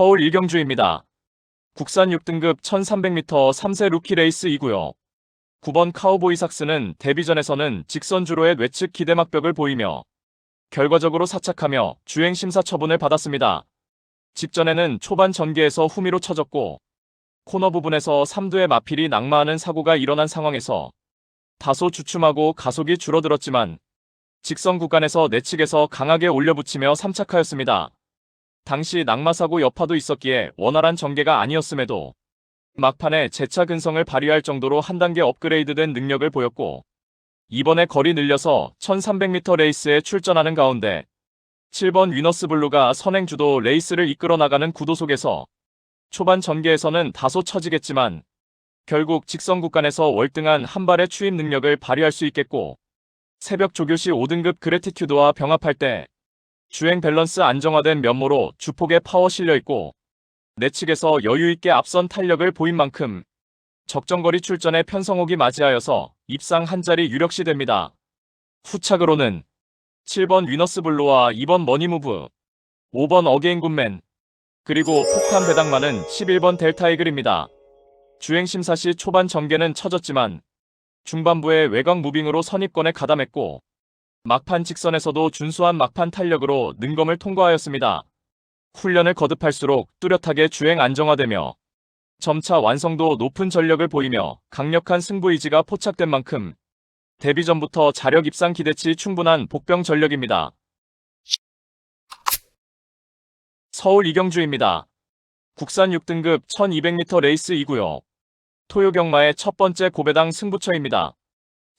서울 일경주입니다. 국산 6등급 1300m 3세 루키 레이스이고요. 9번 카우보이 삭스는 데뷔전에서는 직선주로의 외측 기대막벽을 보이며 결과적으로 사착하며 주행 심사 처분을 받았습니다. 직전에는 초반 전개에서 후미로 쳐졌고 코너 부분에서 3두의 마필이 낙마하는 사고가 일어난 상황에서 다소 주춤하고 가속이 줄어들었지만 직선 구간에서 내측에서 강하게 올려붙이며 삼착하였습니다. 당시 낙마사고 여파도 있었기에 원활한 전개가 아니었음에도 막판에 재차 근성을 발휘할 정도로 한 단계 업그레이드된 능력을 보였고 이번에 거리 늘려서 1300m 레이스에 출전하는 가운데 7번 위너스블루가 선행주도 레이스를 이끌어 나가는 구도 속에서 초반 전개에서는 다소 처지겠지만 결국 직선 구간에서 월등한 한 발의 추임 능력을 발휘할 수 있겠고 새벽 조교시 5등급 그래티튜드와 병합할 때 주행 밸런스 안정화된 면모로 주폭에 파워 실려있고 내측에서 여유있게 앞선 탄력을 보인 만큼 적정거리 출전에 편성옥이 맞이하여서 입상 한 자리 유력시 됩니다. 후착으로는 7번 위너스블루와 2번 머니무브, 5번 어게인 굿맨, 그리고 폭탄 배당만은 11번 델타이글입니다. 주행심사 시 초반 전개는 처졌지만 중반부에 외곽 무빙으로 선입권에 가담했고 막판 직선에서도 준수한 막판 탄력으로 능검을 통과하였습니다. 훈련을 거듭할수록 뚜렷하게 주행 안정화되며 점차 완성도 높은 전력을 보이며 강력한 승부의지가 포착된 만큼 데뷔 전부터 자력 입상 기대치 충분한 복병 전력입니다. 서울 이경주입니다. 국산 6등급 1200m 레이스이고요. 토요경마의 첫 번째 고배당 승부처입니다.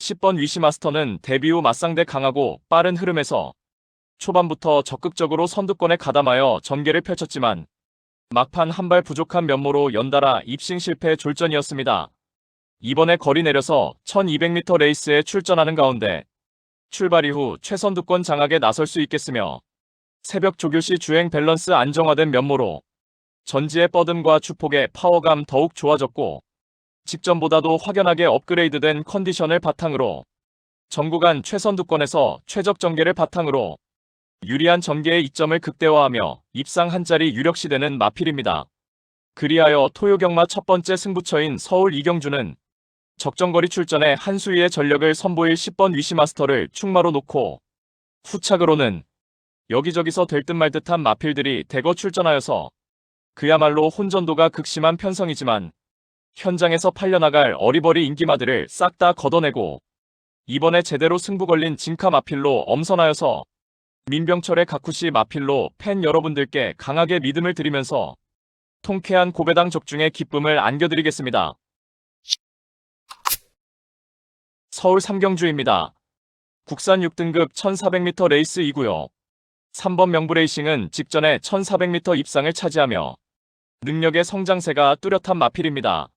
10번 위시마스터는 데뷔 후 맞상대 강하고 빠른 흐름에서 초반부터 적극적으로 선두권에 가담하여 전개를 펼쳤지만 막판 한 발 부족한 면모로 연달아 입싱 실패 졸전이었습니다. 이번에 거리 내려서 1200m 레이스에 출전하는 가운데 출발 이후 최선두권 장악에 나설 수 있겠으며 새벽 조교시 주행 밸런스 안정화된 면모로 전지의 뻗음과 주폭의 파워감 더욱 좋아졌고 직전보다도 확연하게 업그레이드된 컨디션을 바탕으로 전구간 최선두권에서 최적 전개를 바탕으로 유리한 전개의 이점을 극대화하며 입상 한 자리 유력시 되는 마필입니다. 그리하여 토요경마 첫 번째 승부처인 서울 이경주는 적정거리 출전에 한 수위의 전력을 선보일 10번 위시마스터를 충마로 놓고 후착으로는 여기저기서 될 듯 말 듯한 마필들이 대거 출전하여서 그야말로 혼전도가 극심한 편성이지만 현장에서 팔려나갈 어리버리 인기마들을 싹 다 걷어내고 이번에 제대로 승부 걸린 진카 마필로 엄선하여서 민병철의 가쿠시 마필로 팬 여러분들께 강하게 믿음을 드리면서 통쾌한 고배당 적중의 기쁨을 안겨드리겠습니다. 서울 삼경주입니다. 국산 6등급 1400m 레이스이고요. 3번 명브레이싱은 직전에 1400m 입상을 차지하며 능력의 성장세가 뚜렷한 마필입니다.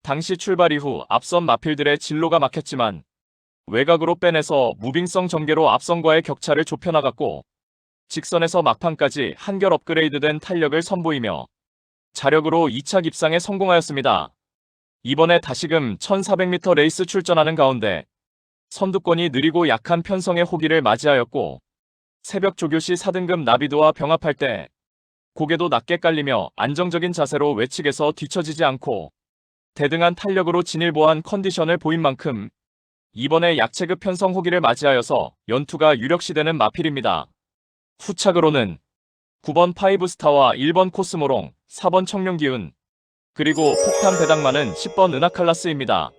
당시 출발 이후 앞선 마필들의 진로가 막혔지만 외곽으로 빼내서 무빙성 전개로 앞선과의 격차를 좁혀나갔고 직선에서 막판까지 한결 업그레이드된 탄력을 선보이며 자력으로 2차 입상에 성공하였습니다. 이번에 다시금 1400m 레이스 출전하는 가운데 선두권이 느리고 약한 편성의 호기를 맞이하였고 새벽 조교시 4등급 나비도와 병합할 때 고개도 낮게 깔리며 안정적인 자세로 외측에서 뒤처지지 않고 대등한 탄력으로 진일보한 컨디션을 보인 만큼 이번에 약체급 편성 호기를 맞이하여서 연투가 유력시되는 마필입니다. 후착으로는 9번 파이브스타와 1번 코스모롱, 4번 청룡기운, 그리고 폭탄 배당만은 10번 은하칼라스입니다.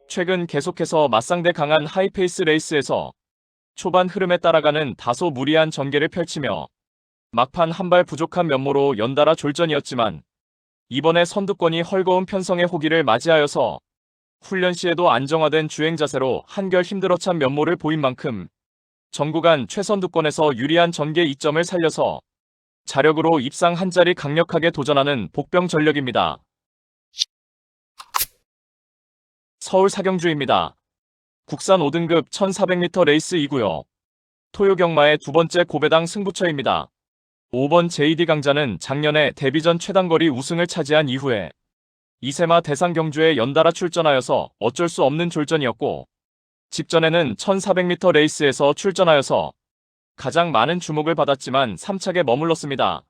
최근 계속해서 맞상대 강한 하이페이스 레이스에서 초반 흐름에 따라가는 다소 무리한 전개를 펼치며 막판 한 발 부족한 면모로 연달아 졸전이었지만 이번에 선두권이 헐거운 편성의 호기를 맞이하여서 훈련 시에도 안정화된 주행 자세로 한결 힘들어 찬 면모를 보인 만큼 전구간 최선두권에서 유리한 전개 이점을 살려서 자력으로 입상 한 자리 강력하게 도전하는 복병 전력입니다. 서울 사경주입니다. 국산 5등급 1400m 레이스이고요. 토요경마의 두 번째 고배당 승부처입니다. 5번 JD 강자는 작년에 데뷔전 최단거리 우승을 차지한 이후에 이세마 대상 경주에 연달아 출전하여서 어쩔 수 없는 졸전이었고 직전에는 1400m 레이스에서 출전하여서 가장 많은 주목을 받았지만 3착에 머물렀습니다.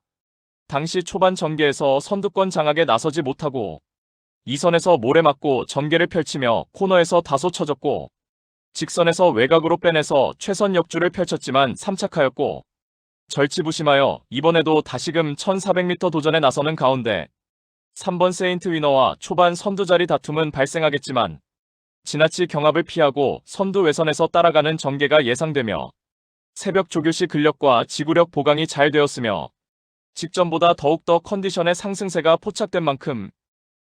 당시 초반 전개에서 선두권 장악에 나서지 못하고 2선에서 몰에 맞고 전개를 펼치며 코너에서 다소 처졌고 직선에서 외곽으로 빼내서 최선 역주를 펼쳤지만 3착하였고 절치부심하여 이번에도 다시금 1400m 도전에 나서는 가운데 3번 세인트 위너와 초반 선두 자리 다툼은 발생하겠지만 지나치 경합을 피하고 선두 외선에서 따라가는 전개가 예상되며 새벽 조교시 근력과 지구력 보강이 잘 되었으며 직전보다 더욱더 컨디션의 상승세가 포착된 만큼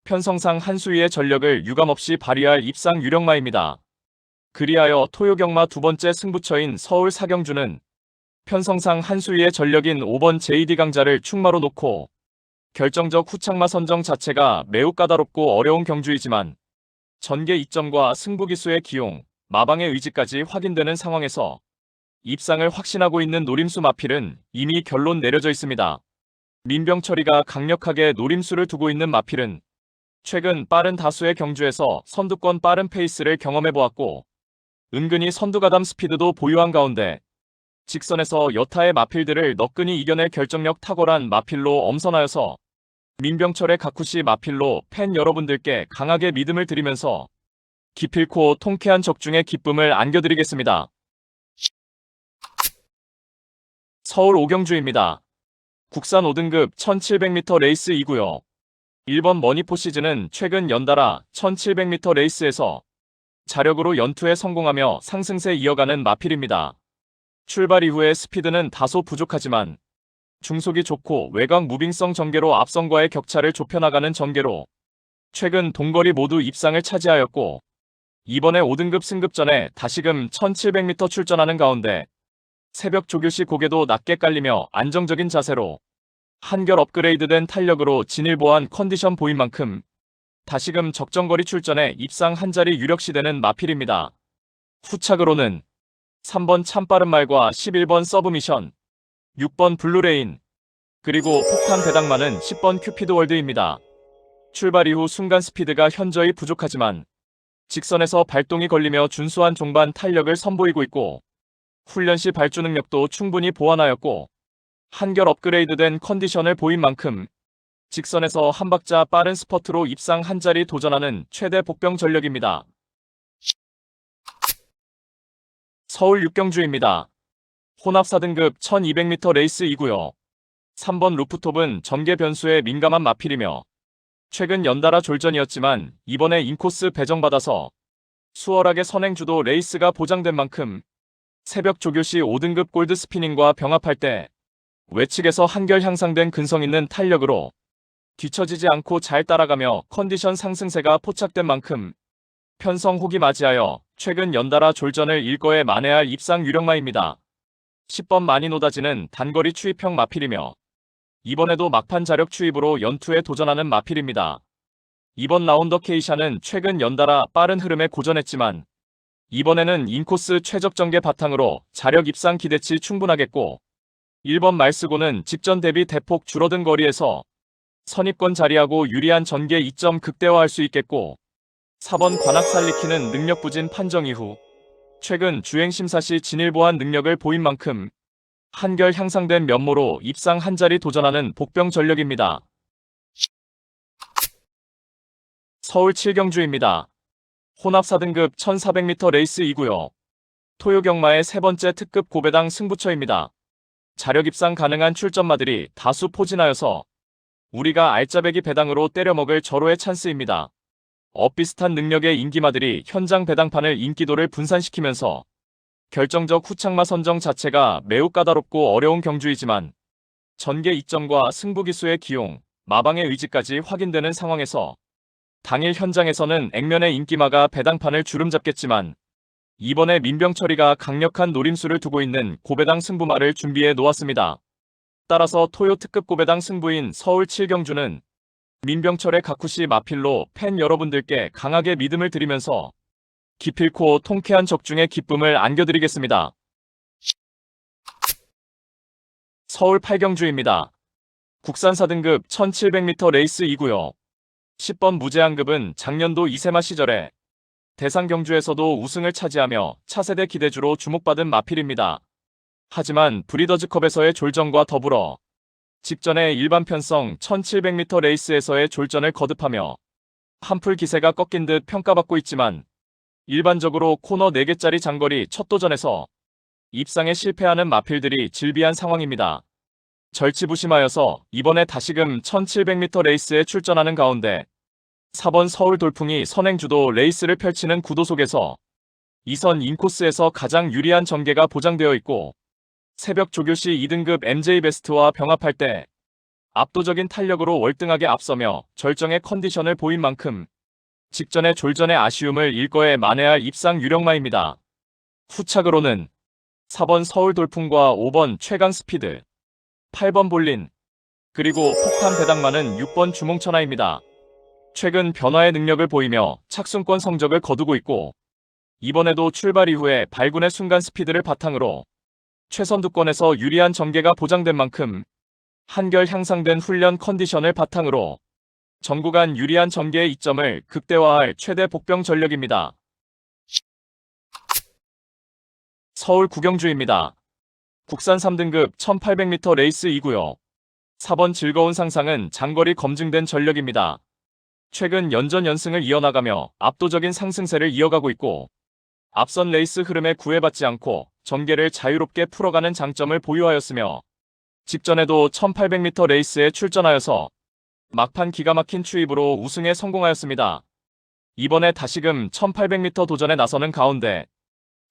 편성상 한수위의 전력을 유감없이 발휘할 입상 유력마입니다. 그리하여 토요경마 두 번째 승부처인 서울 사경주는 편성상 한수위의 전력인 5번 JD 강자를 충마로 놓고 결정적 후착마 선정 자체가 매우 까다롭고 어려운 경주이지만 전개 이점과 승부기수의 기용, 마방의 의지까지 확인되는 상황에서 입상을 확신하고 있는 노림수 마필은 이미 결론 내려져 있습니다. 민병철이가 강력하게 노림수를 두고 있는 마필은 최근 빠른 다수의 경주에서 선두권 빠른 페이스를 경험해보았고 은근히 선두가담 스피드도 보유한 가운데 직선에서 여타의 마필들을 너끈히 이겨낼 결정력 탁월한 마필로 엄선하여서 민병철의 가쿠시 마필로 팬 여러분들께 강하게 믿음을 드리면서 기필코 통쾌한 적중의 기쁨을 안겨드리겠습니다. 서울 오경주입니다. 국산 5등급 1700m 레이스 2구요. 1번 머니포시즈는 최근 연달아 1700m 레이스에서 자력으로 연투에 성공하며 상승세 이어가는 마필입니다. 출발 이후의 스피드는 다소 부족하지만 중속이 좋고 외곽 무빙성 전개로 앞선과의 격차를 좁혀나가는 전개로 최근 동거리 모두 입상을 차지하였고 이번에 5등급 승급전에 다시금 1700m 출전하는 가운데 새벽 조교시 고개도 낮게 깔리며 안정적인 자세로 한결 업그레이드된 탄력으로 진일보한 컨디션 보인 만큼 다시금 적정거리 출전에 입상 한 자리 유력시되는 마필입니다. 후착으로는 3번 참빠른 말과 11번 서브미션, 6번 블루레인, 그리고 폭탄 배당만은 10번 큐피드 월드입니다. 출발 이후 순간 스피드가 현저히 부족하지만 직선에서 발동이 걸리며 준수한 종반 탄력을 선보이고 있고 훈련 시 발주 능력도 충분히 보완하였고 한결 업그레이드된 컨디션을 보인 만큼 직선에서 한 박자 빠른 스퍼트로 입상 한 자리 도전하는 최대 복병 전력입니다. 서울 육경주입니다. 혼합 4등급 1200m 레이스 2구요. 3번 루프톱은 전개 변수에 민감한 마필이며 최근 연달아 졸전이었지만 이번에 인코스 배정받아서 수월하게 선행주도 레이스가 보장된 만큼 새벽 조교시 5등급 골드 스피닝과 병합할 때 외측에서 한결 향상된 근성 있는 탄력으로 뒤처지지 않고 잘 따라가며 컨디션 상승세가 포착된 만큼 편성 호기 맞이하여 최근 연달아 졸전을 일거에 만회할 입상 유력마입니다. 10번 마니노다지는 단거리 추입형 마필이며 이번에도 막판 자력 추입으로 연투에 도전하는 마필입니다. 이번 라운더 케이샤는 최근 연달아 빠른 흐름에 고전했지만 이번에는 인코스 최적 전개 바탕으로 자력 입상 기대치 충분하겠고 1번 말쓰고는 직전 대비 대폭 줄어든 거리에서 선입권 자리하고 유리한 전개 이점 극대화할 수 있겠고 4번 관악살리키는 능력 부진 판정 이후 최근 주행심사 시 진일보한 능력을 보인 만큼 한결 향상된 면모로 입상 한 자리 도전하는 복병 전력입니다. 서울 7경주입니다. 혼합 4등급 1400m 레이스 2구요. 토요경마의 세 번째 특급 고배당 승부처입니다. 자력 입상 가능한 출전마들이 다수 포진하여서 우리가 알짜배기 배당으로 때려먹을 절호의 찬스입니다. 엇비슷한 능력의 인기마들이 현장 배당판을 인기도를 분산시키면서 결정적 후착마 선정 자체가 매우 까다롭고 어려운 경주이지만 전개 이점과 승부기수의 기용, 마방의 의지까지 확인되는 상황에서 당일 현장에서는 액면의 인기마가 배당판을 주름잡겠지만 이번에 민병철이가 강력한 노림수를 두고 있는 고배당 승부마를 준비해 놓았습니다. 따라서 토요 특급 고배당 승부인 서울 7경주는 민병철의 가쿠시 마필로 팬 여러분들께 강하게 믿음을 드리면서 기필코 통쾌한 적중의 기쁨을 안겨드리겠습니다. 서울 8경주입니다. 국산 4등급 1700m 레이스 2구요. 10번 무제한급은 작년도 이세마 시절에 대상 경주에서도 우승을 차지하며 차세대 기대주로 주목받은 마필입니다. 하지만 브리더즈컵에서의 졸전과 더불어 직전에 일반 편성 1700m 레이스에서의 졸전을 거듭하며 한풀 기세가 꺾인 듯 평가받고 있지만 일반적으로 코너 4개짜리 장거리 첫 도전에서 입상에 실패하는 마필들이 질비한 상황입니다. 절치부심하여서 이번에 다시금 1700m 레이스에 출전하는 가운데 4번 서울 돌풍이 선행주도 레이스를 펼치는 구도 속에서 2선 인코스에서 가장 유리한 전개가 보장되어 있고 새벽 조교시 2등급 MJ 베스트와 병합할 때 압도적인 탄력으로 월등하게 앞서며 절정의 컨디션을 보인 만큼 직전의 졸전의 아쉬움을 일거에 만회할 입상 유력마입니다. 후착으로는 4번 서울 돌풍과 5번 최강 스피드, 8번 볼린, 그리고 폭탄 배당만은 6번 주몽천하입니다. 최근 변화의 능력을 보이며 착순권 성적을 거두고 있고 이번에도 출발 이후에 발군의 순간 스피드를 바탕으로 최선두권에서 유리한 전개가 보장된 만큼 한결 향상된 훈련 컨디션을 바탕으로 전구간 유리한 전개의 이점을 극대화할 최대 복병 전력입니다. 서울 구경주입니다. 국산 3등급 1800m 레이스이고요. 4번 즐거운 상상은 장거리 검증된 전력입니다. 최근 연전 연승을 이어나가며 압도적인 상승세를 이어가고 있고 앞선 레이스 흐름에 구애받지 않고 전개를 자유롭게 풀어가는 장점을 보유하였으며 직전에도 1800m 레이스에 출전하여서 막판 기가 막힌 추입으로 우승에 성공하였습니다. 이번에 다시금 1800m 도전에 나서는 가운데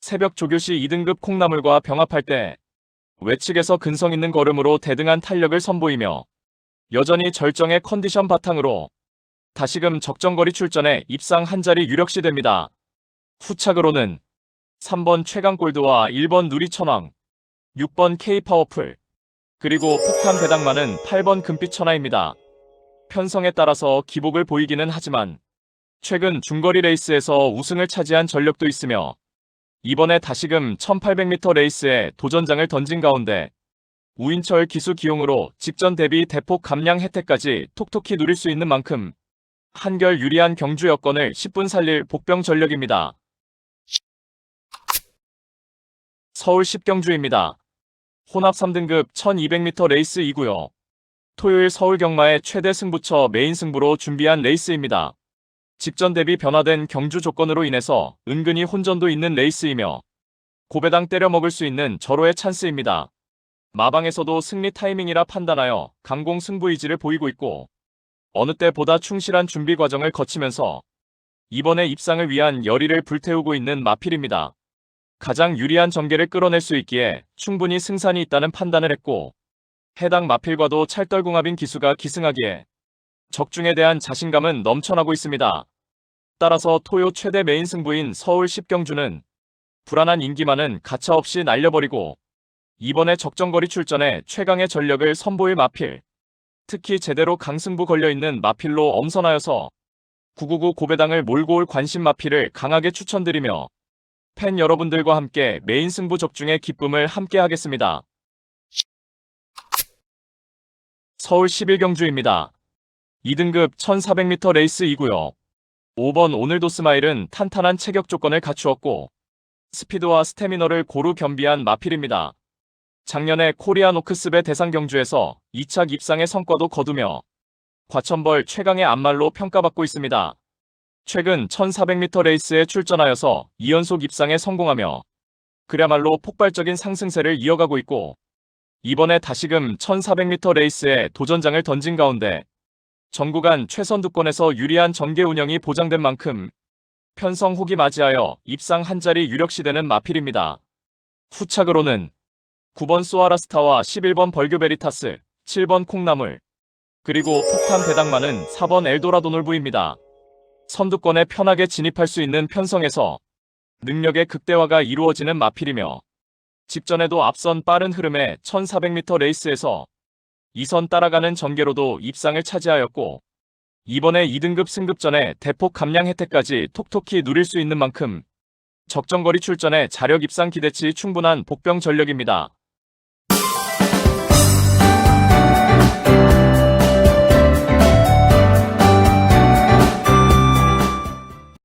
새벽 조교시 2등급 콩나물과 병합할 때 외측에서 근성 있는 걸음으로 대등한 탄력을 선보이며 여전히 절정의 컨디션 바탕으로 다시금 적정거리 출전에 입상 한 자리 유력시됩니다. 후착으로는 3번 최강골드와 1번 누리천왕, 6번 K파워풀, 그리고 폭탄 배당만은 8번 금빛천하입니다. 편성에 따라서 기복을 보이기는 하지만 최근 중거리 레이스에서 우승을 차지한 전력도 있으며 이번에 다시금 1800m 레이스에 도전장을 던진 가운데 우인철 기수 기용으로 직전 대비 대폭 감량 혜택까지 톡톡히 누릴 수 있는 만큼 한결 유리한 경주 여건을 10분 살릴 복병 전력입니다. 서울 10경주입니다. 혼합 3등급 1200m 레이스이고요. 토요일 서울 경마의 최대 승부처 메인 승부로 준비한 레이스입니다. 직전 대비 변화된 경주 조건으로 인해서 은근히 혼전도 있는 레이스이며 고배당 때려 먹을 수 있는 절호의 찬스입니다. 마방에서도 승리 타이밍이라 판단하여 강공 승부 의지를 보이고 있고 어느 때보다 충실한 준비 과정을 거치면서 이번에 입상을 위한 열의를 불태우고 있는 마필입니다. 가장 유리한 전개를 끌어낼 수 있기에 충분히 승산이 있다는 판단을 했고 해당 마필과도 찰떨궁합인 기수가 기승하기에 적중에 대한 자신감은 넘쳐나고 있습니다. 따라서 토요 최대 메인 승부인 서울 10경주는 불안한 인기만은 가차없이 날려버리고 이번에 적정거리 출전에 최강의 전력을 선보일 마필, 특히 제대로 강승부 걸려있는 마필로 엄선하여서 999 고배당을 몰고 올 관심 마필을 강하게 추천드리며 팬 여러분들과 함께 메인 승부 적중의 기쁨을 함께 하겠습니다. 서울 11경주입니다. 2등급 1400m 레이스이고요. 5번 오늘도 스마일은 탄탄한 체격 조건을 갖추었고 스피드와 스태미너를 고루 겸비한 마필입니다. 작년에 코리안 오크스배 대상 경주에서 2착 입상의 성과도 거두며 과천벌 최강의 안말로 평가받고 있습니다. 최근 1400m 레이스에 출전하여서 2연속 입상에 성공하며 그야말로 폭발적인 상승세를 이어가고 있고 이번에 다시금 1400m 레이스에 도전장을 던진 가운데 전구간 최선두권에서 유리한 전개 운영이 보장된 만큼 편성 호기 맞이하여 입상 한 자리 유력시되는 마필입니다. 후착으로는 9번 소아라스타와 11번 벌교베리타스, 7번 콩나물, 그리고 폭탄 배당만은 4번 엘도라도 놀부입니다. 선두권에 편하게 진입할 수 있는 편성에서 능력의 극대화가 이루어지는 마필이며 직전에도 앞선 빠른 흐름의 1400m 레이스에서 2선 따라가는 전개로도 입상을 차지하였고 이번에 2등급 승급전에 대폭 감량 혜택까지 톡톡히 누릴 수 있는 만큼 적정거리 출전에 자력 입상 기대치 충분한 복병 전력입니다.